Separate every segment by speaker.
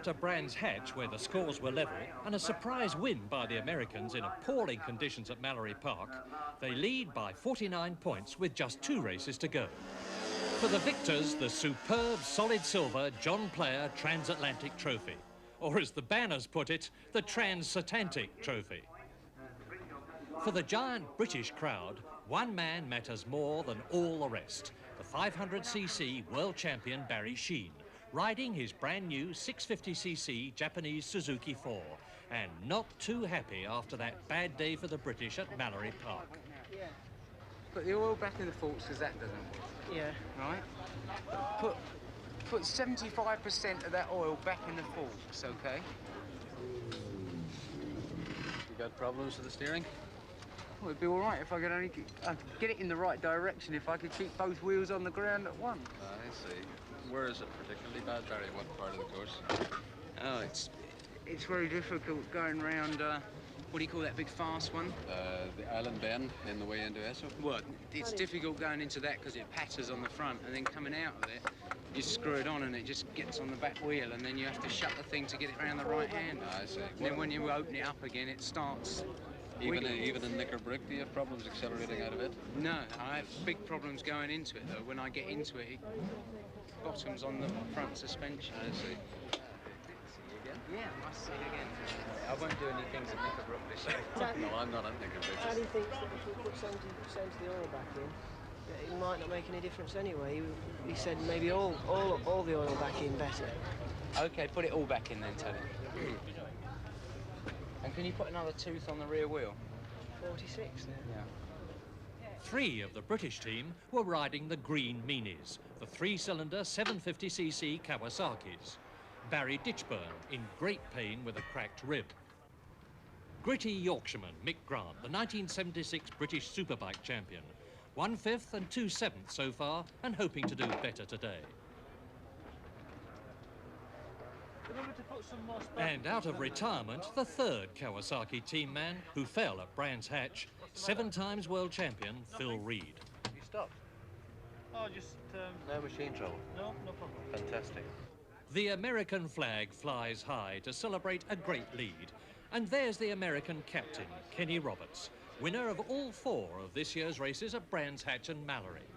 Speaker 1: After Brands Hatch, where the scores were level, and a surprise win by the Americans in appalling conditions at Mallory Park, they lead by 49 points with just 2 races to go. For the victors, the superb solid silver John Player Transatlantic Trophy, or as the banners put it, the Transatlantic Trophy. For the giant British crowd, one man matters more than all the rest, the 500cc world champion Barry Sheene, riding his brand new 650cc Japanese Suzuki 4, and not too happy after that bad day for the British at Mallory Park.
Speaker 2: Put the oil back in the forks because that doesn't work.
Speaker 3: Yeah.
Speaker 2: Right? Put 75% of that oil back in the forks, okay?
Speaker 4: You got problems with the steering?
Speaker 2: Well, it'd be all right if I could only get it in the right direction if I could keep both wheels on the ground at once.
Speaker 4: I see. Where is it particularly bad, Barry? What part of the course?
Speaker 2: Oh, it's very difficult going round, what do you call that big fast one?
Speaker 4: The Island Bend in the way into Esso?
Speaker 2: Well, it's difficult going into that because it patters on the front, and then coming out of it, you screw it on and it just gets on the back wheel, and then you have to shut the thing to get it around the right hand.
Speaker 4: I see.
Speaker 2: And then when you open it up again, it starts.
Speaker 4: Even in Knicker Brick, do you have problems accelerating out of it?
Speaker 2: No, I have big problems going into it, though. When I get into it, it bottoms on the front suspension.
Speaker 4: I see.
Speaker 2: Yeah, I must see it again. I won't do any things at Knicker Brook this year.
Speaker 4: No, I'm not at Knicker Brick.
Speaker 3: Daddy thinks that if we put 70% of the oil back in, that it might not make any difference anyway. He said maybe all the oil back in better.
Speaker 2: Okay, put it all back in then, Tony. And can you put another tooth on the rear wheel?
Speaker 3: 46 there.
Speaker 2: Yeah.
Speaker 1: 3 of the British team were riding the green meanies, the 3-cylinder 750cc Kawasaki's. Barry Ditchburn in great pain with a cracked rib. Gritty Yorkshireman Mick Grant, the 1976 British Superbike champion, 1/5 and 2/7 so far, and hoping to do better today. And out of retirement, the 3rd Kawasaki team man who fell at Brands Hatch, 7 times world champion Phil Reed.
Speaker 5: You stopped? Oh, just... No machine trouble? No problem. Fantastic.
Speaker 1: The American flag flies high to celebrate a great lead. And there's the American captain, Kenny Roberts, winner of all 4 of this year's races at Brands Hatch and Mallory.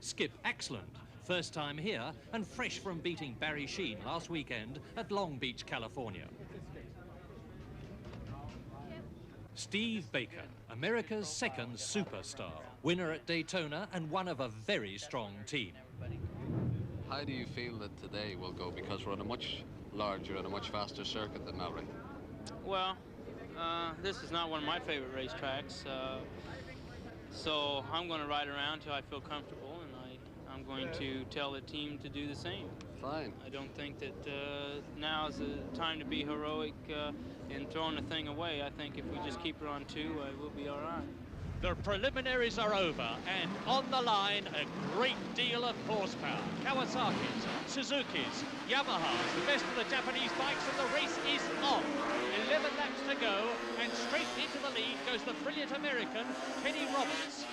Speaker 1: Skip Axland, first time here and fresh from beating Barry Sheene last weekend at Long Beach, California. Steve Baker, America's 2nd superstar, winner at Daytona and one of a very strong team.
Speaker 4: How do you feel that today will go? Because we're on a much larger and a much faster circuit than Mallory.
Speaker 6: Well, this is not one of my favorite racetracks, so I'm going to ride around till I feel comfortable, and I'm going to tell the team to do the same.
Speaker 4: Fine.
Speaker 6: I don't think that now is the time to be heroic in throwing the thing away. I think if we just keep her on 2, we'll be all right.
Speaker 1: The preliminaries are over, and on the line, a great deal of horsepower. Kawasaki's, Suzuki's, Yamaha's, the best of the Japanese bikes, and the race is on. 11 laps to go, and straight into the lead goes the brilliant American, Kenny Roberts.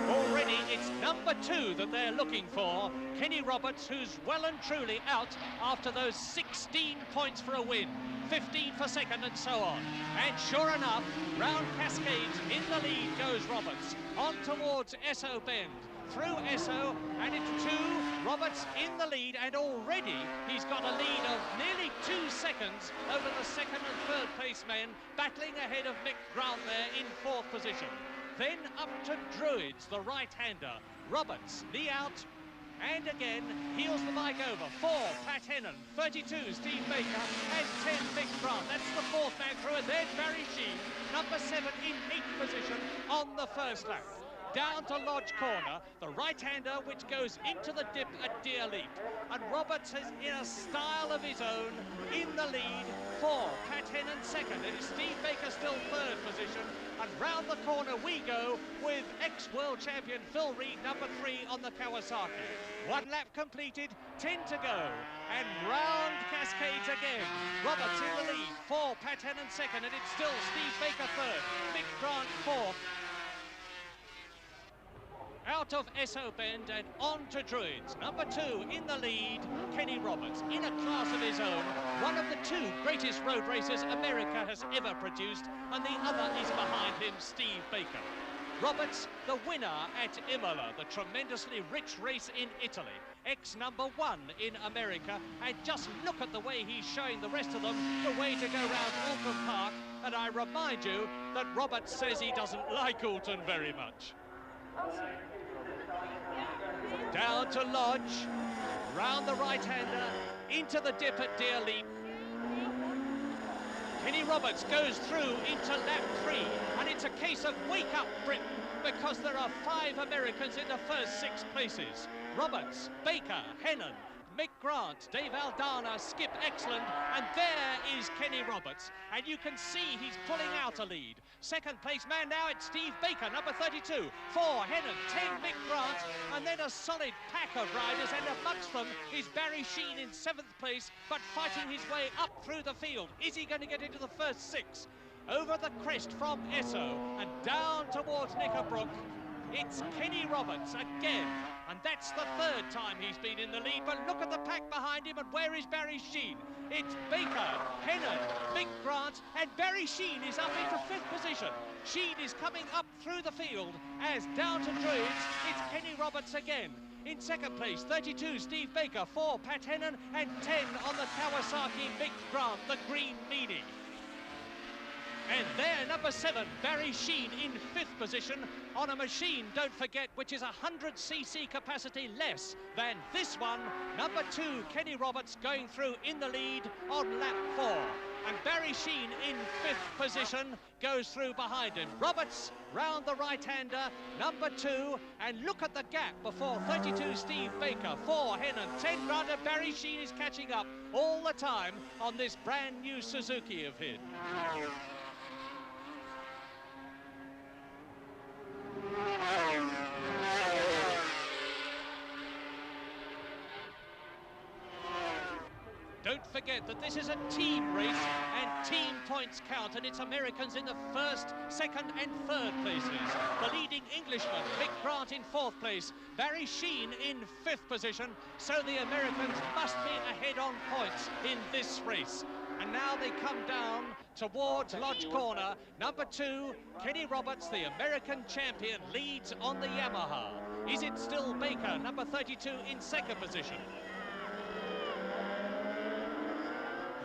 Speaker 1: Already, it's number 2 that they're looking for. Kenny Roberts, who's well and truly out after those 16 points for a win. 15 for 2nd and so on. And sure enough, round Cascades in the lead goes Roberts. On towards Esso Bend. Through Esso and into 2. Roberts in the lead, and already he's got a lead of nearly 2 seconds over the 2nd and 3rd place men, battling ahead of Mick Grant there in 4th position. Then up to Druids, the right-hander. Roberts, knee out, and again, heels the bike over. 4, Pat Hennon. 32, Steve Baker. And 10, Mick Grant. That's the 4th man through, and then Barry Sheene, number 7 in 8th position on the first lap. Down to Lodge Corner, the right-hander which goes into the dip at Deer Leap. And Roberts is in a style of his own in the lead. 4, Pat Hennon 2nd, and it's Steve Baker still 3rd position. And round the corner we go with ex-world champion Phil Reed, number 3 on the Kawasaki. 1 lap completed, 10 to go. And round Cascades again. Roberts in the lead, 4, Pat Hennon 2nd, and it's still Steve Baker 3rd. Mick Grant 4th. Out out of Esso Bend and on to Druids. Number 2 in the lead, Kenny Roberts, in a class of his own, one of the 2 greatest road racers America has ever produced, and the other is behind him, Steve Baker. Roberts, the winner at Imola, the tremendously rich race in Italy, ex-number 1 in America, and just look at the way he's showing the rest of them the way to go round Oulton Park, and I remind you that Roberts says he doesn't like Oulton very much. Down to Lodge, round the right-hander, into the dip at Deer Leap. Kenny Roberts goes through into lap 3, and it's a case of wake up Britain, because there are 5 Americans in the first 6 places. Roberts, Baker, Hennon, Mick Grant, Dave Aldana, Skip Excellent, and there is Kenny Roberts, and you can see he's pulling out a lead. Second place man now, it's Steve Baker, number 32, 4 Hennon, 10 Mick Grant, and then a solid pack of riders, and amongst them is Barry Sheen in 7th place, but fighting his way up through the field. Is he going to get into the first 6? Over the crest from Esso and down towards Knickerbrook, it's Kenny Roberts again, and that's the 3rd time he's been in the lead. But look at the pack behind him, and where is Barry Sheen? It's Baker, Hennon, Mick Grant, and Barry Sheen is up into 5th position. Sheen is coming up through the field as down to Druids, it's Kenny Roberts again. In 2nd place, 32, Steve Baker, 4, Pat Hennon, and 10 on the Kawasaki, Mick Grant, the green meanie. And there, number 7, Barry Sheen in 5th position on a machine, don't forget, which is 100cc capacity less than this one. Number 2, Kenny Roberts going through in the lead on lap 4. And Barry Sheen in 5th position goes through behind him. Roberts round the right-hander, number 2, and look at the gap before 32, Steve Baker, 4, Hennon, 10 Grant, Barry Sheen is catching up all the time on this brand new Suzuki of his. Don't forget that this is a team race and team points count, and it's Americans in the 1st, 2nd and 3rd places. The leading Englishman, Mick Grant in 4th place, Barry Sheen in 5th position, so the Americans must be ahead on points in this race. And now they come down towards Lodge Corner. Number 2, Kenny Roberts, the American champion, leads on the Yamaha. Is it still Baker, number 32, in 2nd position?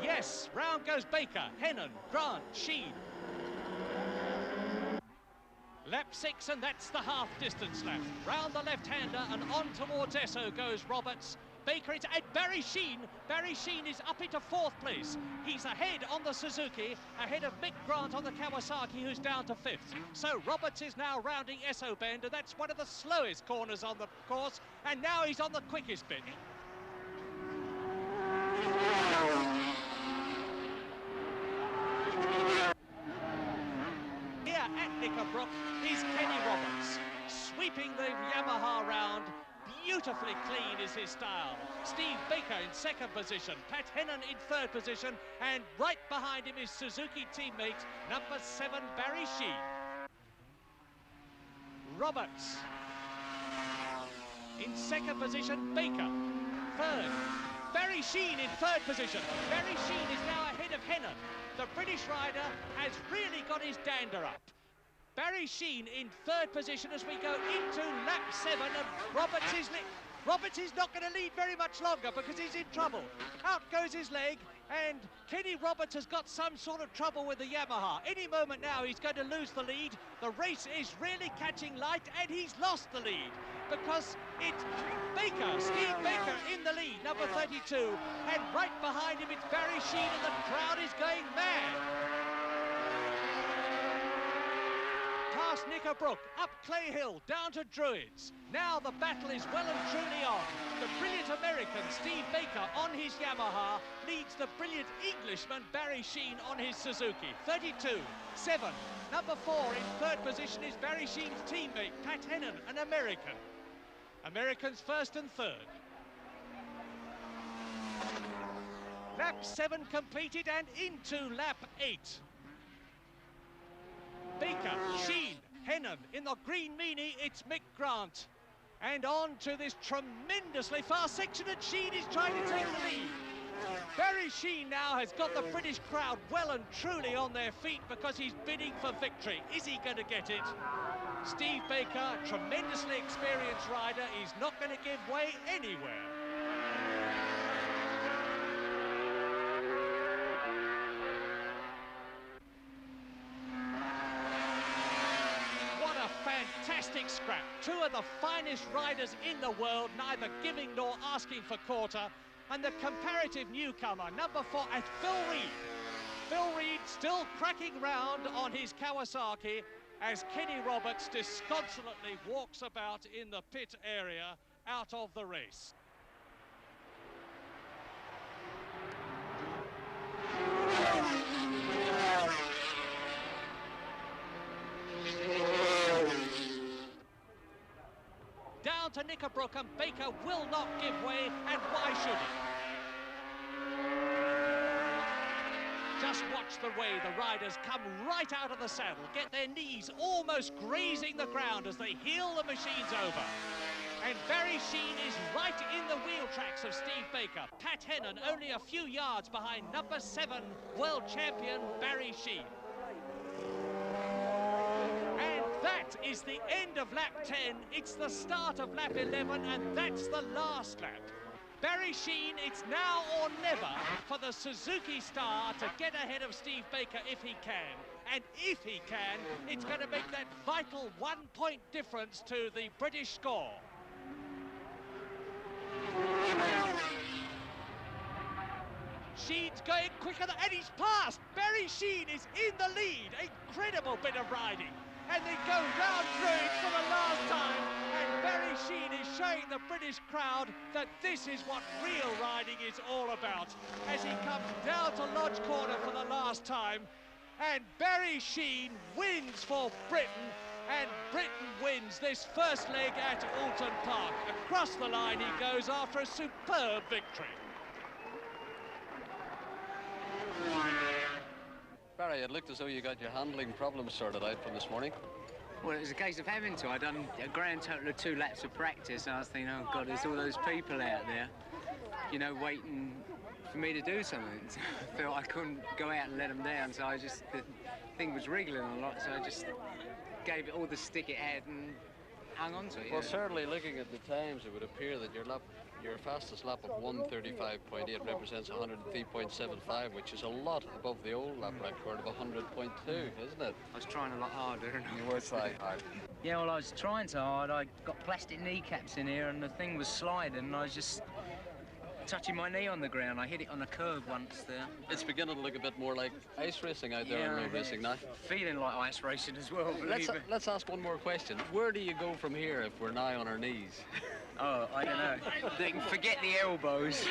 Speaker 1: Yes, round goes Baker, Hennon, Grant, Sheen. Lap 6, and that's the half-distance lap. Round the left-hander and on towards Esso goes Roberts. Baker, and Barry Sheen. Barry Sheen is up into 4th place. He's ahead on the Suzuki, ahead of Mick Grant on the Kawasaki, who's down to 5th. So Roberts is now rounding Esso Bend, and that's one of the slowest corners on the course, and now he's on the quickest bit. Here at Knickerbrook is Kenny Roberts, sweeping the Yamaha round. Beautifully clean is his style. Steve Baker in 2nd position, Pat Hennon in 3rd position, and right behind him is Suzuki teammate number 7, Barry Sheen. Roberts in 2nd position, Baker 3rd. Barry Sheen in 3rd position. Barry Sheen is now ahead of Hennon. The British rider has really got his dander up. Barry Sheen in 3rd position as we go into lap 7, and Roberts is not going to lead very much longer because he's in trouble. Out goes his leg, and Kenny Roberts has got some sort of trouble with the Yamaha. Any moment now he's going to lose the lead. The race is really catching light, and he's lost the lead because it's Baker, Steve Baker in the lead, number 32, and right behind him it's Barry Sheen, and the crowd is going mad. Past Knickerbrook, up Clay Hill, down to Druids. Now the battle is well and truly on. The brilliant American Steve Baker on his Yamaha leads the brilliant Englishman Barry Sheen on his Suzuki. 32, 7. Number 4 in 3rd position is Barry Sheen's teammate, Pat Hennon, an American. Americans 1st and 3rd. Lap 7 completed and into lap 8. Baker, Sheen, Hennon. In the green meanie, it's Mick Grant. And on to this tremendously fast section, and Sheen is trying to take the lead. Barry Sheen now has got the British crowd well and truly on their feet because he's bidding for victory. Is he going to get it? Steve Baker, tremendously experienced rider, is not going to give way anywhere. What a fantastic scrap. Two of the finest riders in the world, neither giving nor asking for quarter. And the comparative newcomer, number 4, at Phil Reed. Phil Reed still cracking round on his Kawasaki as Kenny Roberts disconsolately walks about in the pit area out of the race. Down to Knickerbrook, and Baker will not give way, and why should he? Just watch the way the riders come right out of the saddle, get their knees almost grazing the ground as they heel the machines over. And Barry Sheen is right in the wheel tracks of Steve Baker. Pat Hennon only a few yards behind number 7 world champion Barry Sheen. And that is the end of lap 10. It's the start of lap 11, and that's the last lap. Barry Sheen, it's now or never for the Suzuki star to get ahead of Steve Baker if he can. And if he can, it's going to make that vital 1-point difference to the British score. Sheen's going quicker, and he's passed. Barry Sheen is in the lead. Incredible bit of riding. And they go round through it for the last time. And Barry Sheen is showing the British crowd that this is what real riding is all about. As he comes down to Lodge Corner for the last time. And Barry Sheen wins for Britain. And Britain wins this first leg at Oulton Park. Across the line he goes after a superb victory.
Speaker 4: Barry, it looked as though you got your handling problems sorted out from this morning.
Speaker 2: Well, it was a case of having to. I'd done a grand total of 2 laps of practice, and I was thinking, oh God, there's all those people out there, you know, waiting for me to do something. So I felt I couldn't go out and let them down, so the thing was wriggling a lot, so I just gave it all the stick it had and hung on to it.
Speaker 4: Well, certainly looking at the times, it would appear that your fastest lap of 1:35.8 represents 103.75, which is a lot above the old lap record of 100.2, isn't it?
Speaker 2: I was trying a lot harder.
Speaker 4: You were trying hard.
Speaker 2: Yeah, well, I was trying so hard. I got plastic kneecaps in here, and the thing was sliding, and I was just touching my knee on the ground. I hit it on a curve once there.
Speaker 4: It's beginning to look a bit more like ice racing out there in road racing now.
Speaker 2: Feeling like ice racing as well,
Speaker 4: Let's ask one more question. Where do you go from here if we're now on our knees?
Speaker 2: Oh, I don't know. They can forget the elbows.